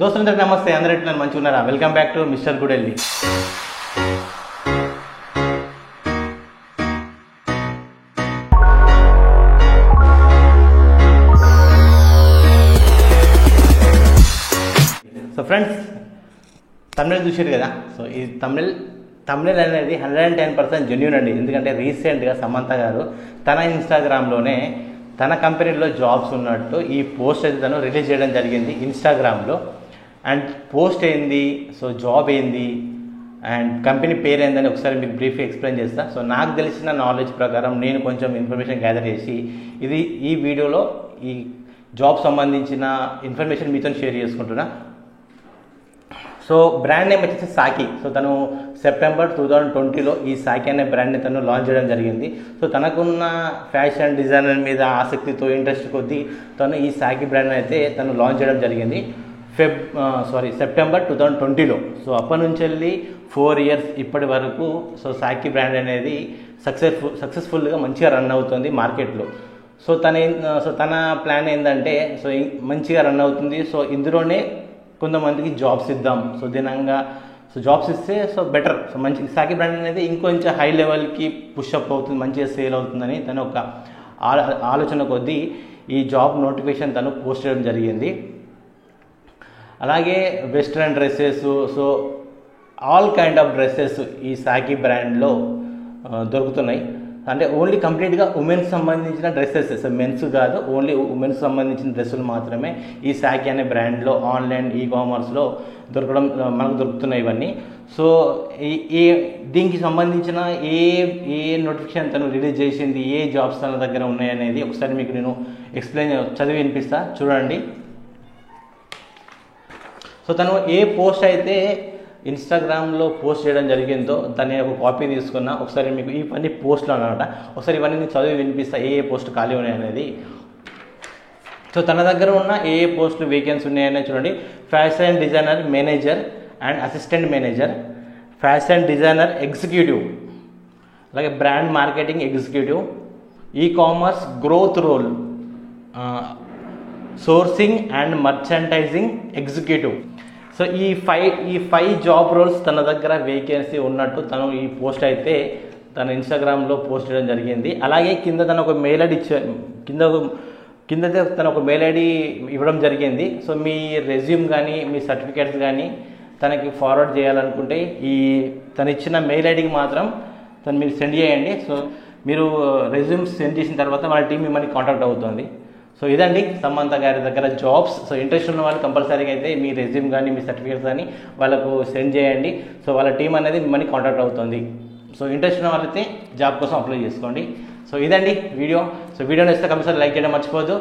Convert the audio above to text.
దోస్తులందరికీ నమస్తే, అందరూ ఎట్లా మంచిగా ఉన్నారా? Welcome back to mister Gudelli. So friends, Tamil చూసారు కదా. సో ఈ తమిళ్ అనేది 110% జెన్యూన్ అండి. ఎందుకంటే రీసెంట్గా సమంత గారు తన ఇన్స్టాగ్రామ్లోనే తన కంపెనీలో జాబ్స్ ఉన్నట్టు ఈ పోస్ట్ అయితే తను రిలీజ్ చేయడం జరిగింది ఇన్స్టాగ్రామ్లో. అండ్ పోస్ట్ ఏంది, సో జాబ్ ఏంది, అండ్ కంపెనీ పేరు ఏందని ఒకసారి మీకు బ్రీఫ్గా ఎక్స్ప్లెయిన్ చేస్తా. సో నాకు తెలిసిన నాలెడ్జ్ ప్రకారం నేను కొంచెం ఇన్ఫర్మేషన్ గ్యాదర్ చేసి ఈ వీడియోలో ఈ జాబ్ సంబంధించిన ఇన్ఫర్మేషన్ మీతో షేర్ చేసుకుంటున్నా. సో బ్రాండ్ నేమ్ వచ్చేసి సాకి. సో తను సెప్టెంబర్ 2020లో ఈ సాకి అనే బ్రాండ్ని తను లాంచ్ చేయడం జరిగింది. సో తనకున్న ఫ్యాషన్ డిజైనర్ మీద ఆసక్తితో ఇంట్రెస్ట్ కొద్దీ తను ఈ సాకి బ్రాండ్ అయితే తను లాంచ్ చేయడం జరిగింది సెప్టెంబర్ 2020లో. సో అప్పటి నుంచి వెళ్ళి 4 years ఇప్పటి వరకు సో సాకి బ్రాండ్ అనేది సక్సెస్ఫుల్గా మంచిగా రన్ అవుతుంది మార్కెట్లో. సో తన ప్లాన్ ఏంటంటే సో మంచిగా రన్ అవుతుంది. సో ఇందులోనే కొంతమందికి జాబ్స్ ఇద్దాం, సో దినంగా సో జాబ్స్ ఇస్తే సో బెటర్, సో మంచి సాకి బ్రాండ్ అనేది ఇంకొంచెం హై లెవెల్కి పుషప్ అవుతుంది, మంచిగా సేల్ అవుతుందని తను ఒక ఆలోచన కొద్దీ ఈ జాబ్ నోటిఫికేషన్ తను పోస్ట్ చేయడం జరిగింది. అలాగే western dresses, so all kind of dresses ఈ సాకి బ్రాండ్లో దొరుకుతున్నాయి. అంటే ఓన్లీ కంప్లీట్గా ఉమెన్స్ సంబంధించిన డ్రెస్సెస్, సో మెన్స్ కాదు, ఓన్లీ ఉమెన్స్ సంబంధించిన డ్రెస్సులు మాత్రమే ఈ సాకి అనే బ్రాండ్లో ఆన్లైన్ కామర్స్లో మనకు దొరుకుతున్నాయి ఇవన్నీ. సో దీనికి సంబంధించిన ఏ నోటిఫికేషన్ తను రిలీజ్ చేసింది, ఏ జాబ్స్ తన దగ్గర ఉన్నాయనేది ఒకసారి మీకు నేను చదివి వినిపిస్తా, చూడండి. సో తను ఏ పోస్ట్ అయితే ఇన్స్టాగ్రామ్లో పోస్ట్ చేయడం జరిగిందో దాన్ని ఒక కాపీ తీసుకున్నా. ఒకసారి మీకు ఇవన్నీ పోస్టులు అన్నమాట, ఒకసారి ఇవన్నీ నేను చదివి వినిపిస్తా ఏ పోస్ట్ ఖాళీ ఉన్నాయనేది. సో తన దగ్గర ఉన్న ఏ పోస్టులు వేకెన్సీ ఉన్నాయనేది చూడండి. Fashion designer manager and assistant manager, fashion designer executive, అలాగే brand marketing executive, commerce growth role, sourcing and merchandising executive. So ఈ ఫైవ్ జాబ్ రోల్స్ తన దగ్గర వేకెన్సీ ఉన్నట్టు తను ఈ పోస్ట్ అయితే తన ఇన్స్టాగ్రామ్లో పోస్ట్ చేయడం జరిగింది. అలాగే కింద తను ఒక మెయిల్ ఐడి కింద తను ఒక మెయిల్ ఐడి ఇవ్వడం జరిగింది. సో మీ రెజ్యూమ్ కానీ మీ సర్టిఫికేట్స్ కానీ తనకి ఫార్వర్డ్ చేయాలనుకుంటే తను ఇచ్చిన మెయిల్ ఐడికి మాత్రం మీరు సెండ్ చేయండి. సో మీరు రెజ్యూమ్ సెండ్ చేసిన తర్వాత వాళ్ళ టీం మిమ్మల్ని కాంటాక్ట్ అవుతుంది. సో ఇదండి సమంత గారి దగ్గర జాబ్స్. సో ఇంట్రెస్ట్ ఉన్న వాళ్ళు కంపల్సరీగా అయితే మీ రెజ్యూమ్ కానీ మీ సర్టిఫికేట్స్ కానీ వాళ్ళకు సెండ్ చేయండి. సో వాళ్ళ టీం అనేది మిమ్మల్ని కాంటాక్ట్ అవుతుంది. సో ఇంట్రెస్ట్ ఉన్న వాళ్ళైతే జాబ్ కోసం అప్లై చేసుకోండి. సో ఇదండి వీడియో. సో వీడియోని ఇస్తే కంపల్సరీ లైక్ చేయడం మర్చిపోవద్దు.